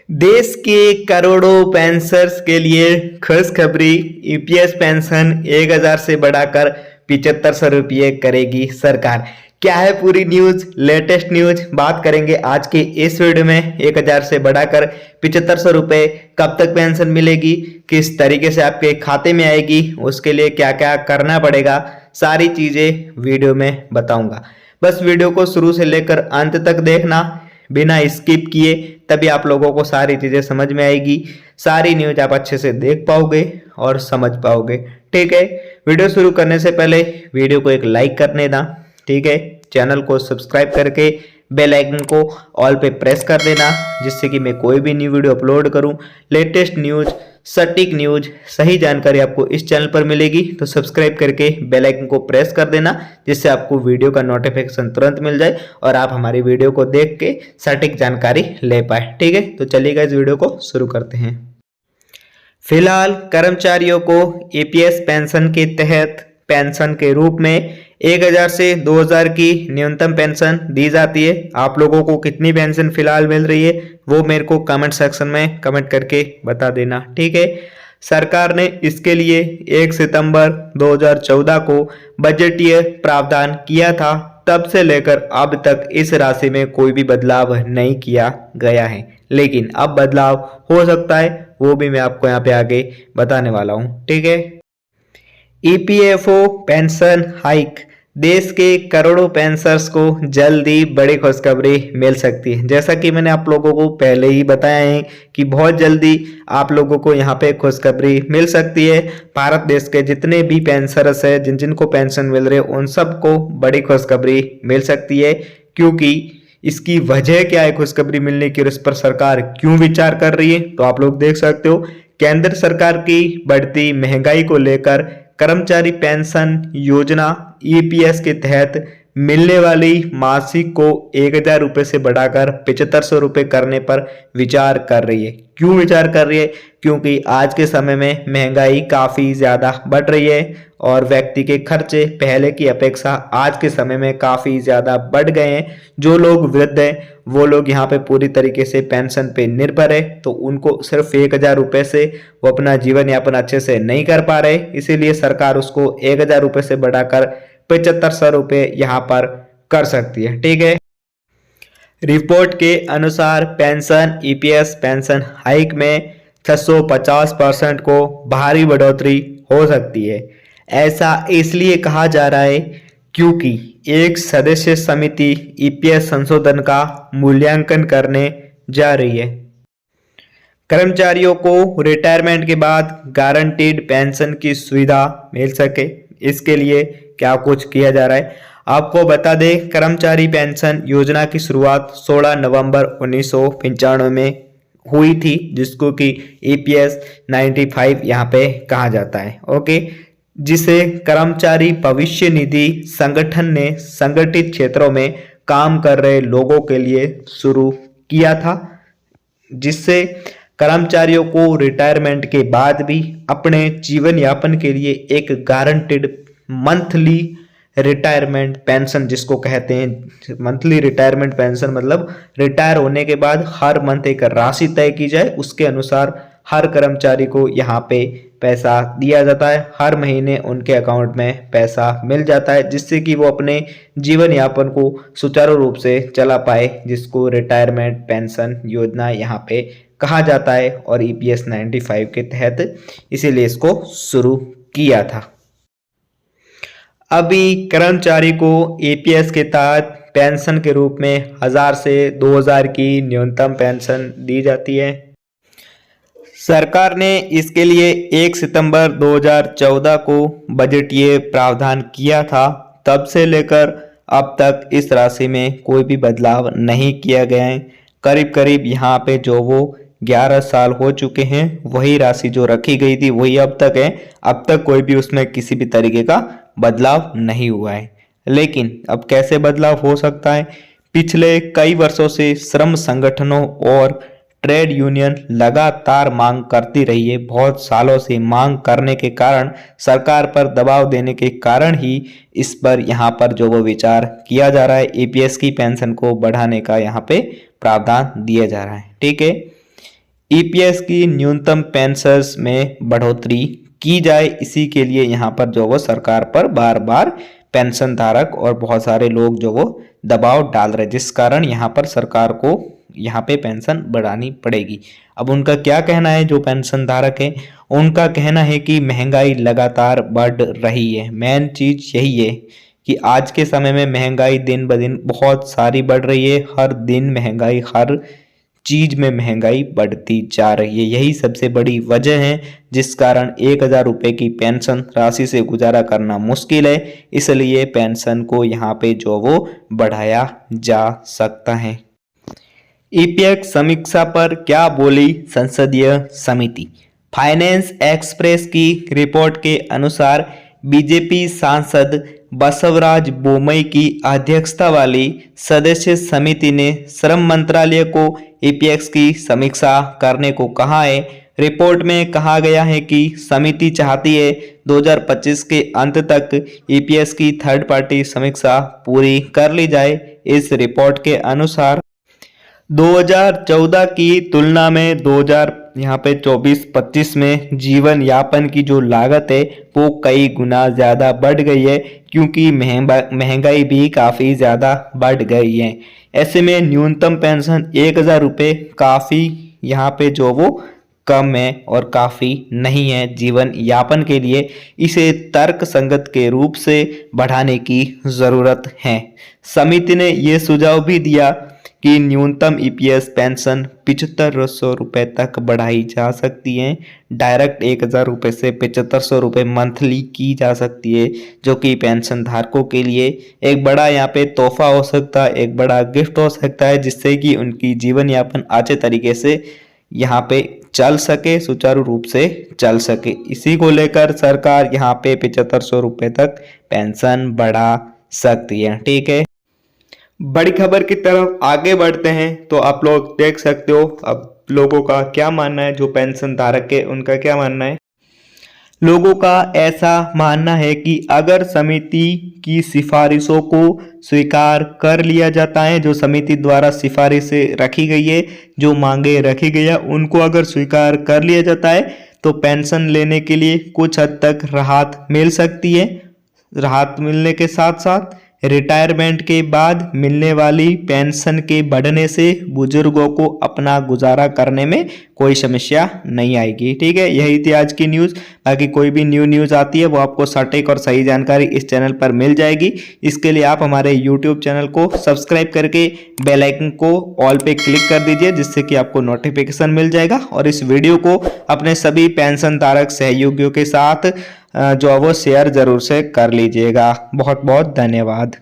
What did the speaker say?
देश के करोड़ों पेंशनर्स के लिए खुशखबरी। ईपीएस पेंशन 1000 से बढ़ाकर 7500 रुपये करेगी सरकार। क्या है पूरी न्यूज, लेटेस्ट न्यूज बात करेंगे आज के इस वीडियो में। 1000 से बढ़ाकर 7500 रुपये कब तक पेंशन मिलेगी, किस तरीके से आपके खाते में आएगी, उसके लिए क्या क्या करना पड़ेगा, सारी चीजें वीडियो में बताऊंगा। बस वीडियो को शुरू से लेकर अंत तक देखना बिना स्किप किए, तभी आप लोगों को सारी चीजें समझ में आएगी, सारी न्यूज आप अच्छे से देख पाओगे और समझ पाओगे। ठीक है, वीडियो शुरू करने से पहले वीडियो को एक लाइक करने देना। ठीक है, चैनल को सब्सक्राइब करके बेल आइकन को ऑल पे प्रेस कर देना, जिससे कि मैं कोई भी न्यू वीडियो अपलोड करूं, लेटेस्ट न्यूज, सटीक न्यूज, सही जानकारी आपको इस चैनल पर मिलेगी। तो सब्सक्राइब करके बेल आइकन को प्रेस कर देना, जिससे आपको वीडियो का नोटिफिकेशन तुरंत मिल जाए और आप हमारी वीडियो को देख के सटीक जानकारी ले पाए। ठीक है, तो चलिएगा इस वीडियो को शुरू करते हैं। फिलहाल कर्मचारियों को ईपीएस पेंशन के तहत पेंशन के रूप में 1000 से 2000 की न्यूनतम पेंशन दी जाती है। आप लोगों को कितनी पेंशन फिलहाल मिल रही है वो मेरे को कमेंट सेक्शन में कमेंट करके बता देना। ठीक है, सरकार ने इसके लिए 1 सितंबर 2014 को बजटीय प्रावधान किया था। तब से लेकर अब तक इस राशि में कोई भी बदलाव नहीं किया गया है, लेकिन अब बदलाव हो सकता है, वो भी मैं आपको यहाँ पे आगे बताने वाला हूँ। ठीक है, ईपीएफओ पेंशन हाइक, देश के करोड़ों पेंशनर्स को जल्दी बड़ी खुशखबरी मिल सकती है। जैसा कि मैंने आप लोगों को पहले ही बताया है कि बहुत जल्दी आप लोगों को यहाँ पे खुशखबरी मिल सकती है। भारत देश के जितने भी पेंशनर्स हैं, जिन जिनको पेंशन मिल रही है, उन सबको बड़ी खुशखबरी मिल सकती है। क्योंकि इसकी वजह क्या है खुशखबरी मिलने की और इस पर सरकार क्यों विचार कर रही है, तो आप लोग देख सकते हो। केंद्र सरकार की बढ़ती महंगाई को लेकर कर्मचारी पेंशन योजना ईपीएस के तहत मिलने वाली मासिक को 1000 रुपये से बढ़ाकर 7500 रुपये करने पर विचार कर रही है। क्यों विचार कर रही है? क्योंकि आज के समय में महंगाई काफ़ी ज़्यादा बढ़ रही है और व्यक्ति के खर्चे पहले की अपेक्षा आज के समय में काफ़ी ज़्यादा बढ़ गए हैं। जो लोग वृद्ध हैं वो लोग यहाँ पे पूरी तरीके से पेंशन पे निर्भर है, तो उनको सिर्फ 1000 रुपये से वो अपना जीवन यापन अच्छे से नहीं कर पा रहे। इसीलिए सरकार उसको 1000 रुपये से बढ़ाकर 7500 रुपये यहाँ पर कर सकती है। ठीक है, रिपोर्ट के अनुसार पेंशन ईपीएस पेंशन हाइक में 650% को भारी बढ़ोतरी हो सकती है। ऐसा इसलिए कहा जा रहा है क्योंकि एक सदस्य समिति ईपीएस संशोधन का मूल्यांकन करने जा रही है। कर्मचारियों को रिटायरमेंट के बाद गारंटीड पेंशन की सुविधा मिल सके, इसके लिए क्या कुछ किया जा रहा है आपको बता दें। कर्मचारी पेंशन योजना की शुरुआत 16 नवंबर 1995 में हुई थी, जिसको कि ईपीएस 95 यहाँ पे कहा जाता है। ओके, जिसे कर्मचारी भविष्य निधि संगठन ने संगठित क्षेत्रों में काम कर रहे लोगों के लिए शुरू किया था, जिससे कर्मचारियों को रिटायरमेंट के बाद भी अपने जीवन यापन के लिए एक गारंटीड मंथली रिटायरमेंट पेंशन, जिसको कहते हैं मंथली रिटायरमेंट पेंशन, मतलब रिटायर होने के बाद हर मंथ एक राशि तय की जाए, उसके अनुसार हर कर्मचारी को यहाँ पे पैसा दिया जाता है। हर महीने उनके अकाउंट में पैसा मिल जाता है, जिससे कि वो अपने जीवन यापन को सुचारू रूप से चला पाए, जिसको रिटायरमेंट पेंशन योजना यहाँ पे कहा जाता है और ईपीएस 95 के तहत इसीलिए इसको शुरू किया था। अभी कर्मचारी को ईपीएस के तहत पेंशन के रूप में 1000 से 2000 की न्यूनतम पेंशन दी जाती है। सरकार ने इसके लिए 1 सितंबर 2014 को बजटीय प्रावधान किया था। तब से लेकर अब तक इस राशि में कोई भी बदलाव नहीं किया गया है। करीब करीब यहाँ पे जो वो 11 साल हो चुके हैं, वही राशि जो रखी गई थी वही अब तक है। अब तक कोई भी उसमें किसी भी तरीके का बदलाव नहीं हुआ है। लेकिन अब कैसे बदलाव हो सकता है? पिछले कई वर्षों से श्रम संगठनों और ट्रेड यूनियन लगातार मांग करती रही है। बहुत सालों से मांग करने के कारण, सरकार पर दबाव देने के कारण ही इस पर यहाँ पर जो वो विचार किया जा रहा है, ईपीएस की पेंशन को बढ़ाने का यहाँ पे प्रावधान दिया जा रहा है। ठीक है, ईपीएस की न्यूनतम पेंशन्स में बढ़ोतरी की जाए, इसी के लिए यहाँ पर जो वो सरकार पर बार बार पेंशन धारक और बहुत सारे लोग जो वो दबाव डाल रहे, जिस कारण यहाँ पर सरकार को यहाँ पे पेंशन बढ़ानी पड़ेगी। अब उनका क्या कहना है, जो पेंशन धारक है उनका कहना है कि महंगाई लगातार बढ़ रही है। मेन चीज यही है कि आज के समय में महंगाई दिन ब दिन बहुत सारी बढ़ रही है। हर दिन महंगाई, हर चीज में महंगाई बढ़ती जा रही है। यही सबसे बड़ी वजह है जिस कारण 1,000 रुपए की पेंशन राशि से गुजारा करना मुश्किल है। इसलिए पेंशन को यहाँ पे जो वो बढ़ाया जा सकता है। ईपीएस समीक्षा पर क्या बोली संसदीय समिति। फाइनेंस एक्सप्रेस की रिपोर्ट के अनुसार बीजेपी सांसद बसवराज बोमई की अध्यक्षता वाली सदस्य समिति ने श्रम मंत्रालय को ईपीएस की समीक्षा करने को कहा है। रिपोर्ट में कहा गया है कि समिति चाहती है 2025 के अंत तक ईपीएस की थर्ड पार्टी समीक्षा पूरी कर ली जाए। इस रिपोर्ट के अनुसार 2014 की तुलना में 2024-25 में जीवन यापन की जो लागत है वो कई गुना ज़्यादा बढ़ गई है, क्योंकि महंगाई भी काफ़ी ज़्यादा बढ़ गई है। ऐसे में न्यूनतम पेंशन 1,000 रुपये काफ़ी यहाँ पे जो वो कम है और काफ़ी नहीं है जीवन यापन के लिए। इसे तर्क संगत के रूप से बढ़ाने की ज़रूरत है। समिति ने ये सुझाव भी दिया कि न्यूनतम ईपीएस पेंशन 7500 रुपये तक बढ़ाई जा सकती है। डायरेक्ट 1,000 रुपये से 7500 रुपये मंथली की जा सकती है, जो कि पेंशन धारकों के लिए एक बड़ा यहाँ पे तोहफा हो सकता है, एक बड़ा गिफ्ट हो सकता है, जिससे कि उनकी जीवन यापन अच्छे तरीके से यहाँ पे चल सके, सुचारू रूप से चल सके। इसी को लेकर सरकार यहाँ पे 7500 रुपये तक पेंशन बढ़ा सकती है। ठीक है, बड़ी खबर की तरफ आगे बढ़ते हैं तो आप लोग देख सकते हो अब लोगों का क्या मानना है, जो पेंशन धारक है उनका क्या मानना है। लोगों का ऐसा मानना है कि अगर समिति की सिफारिशों को स्वीकार कर लिया जाता है, जो समिति द्वारा सिफारिशें रखी गई है, जो मांगे रखी गई है, उनको अगर स्वीकार कर लिया जाता है तो पेंशन लेने के लिए कुछ हद तक राहत मिल सकती है। राहत मिलने के साथ साथ रिटायरमेंट के बाद मिलने वाली पेंशन के बढ़ने से बुजुर्गों को अपना गुजारा करने में कोई समस्या नहीं आएगी। ठीक है, यही थी आज की न्यूज़। बाकी कोई भी न्यूज़ आती है वो आपको सटीक और सही जानकारी इस चैनल पर मिल जाएगी। इसके लिए आप हमारे यूट्यूब चैनल को सब्सक्राइब करके बेल आइकन को ऑल पे क्लिक कर दीजिए, जिससे कि आपको नोटिफिकेशन मिल जाएगा। और इस वीडियो को अपने सभी पेंशन धारक सहयोगियों के साथ जो वो शेयर जरूर से कर लीजिएगा। बहुत बहुत धन्यवाद।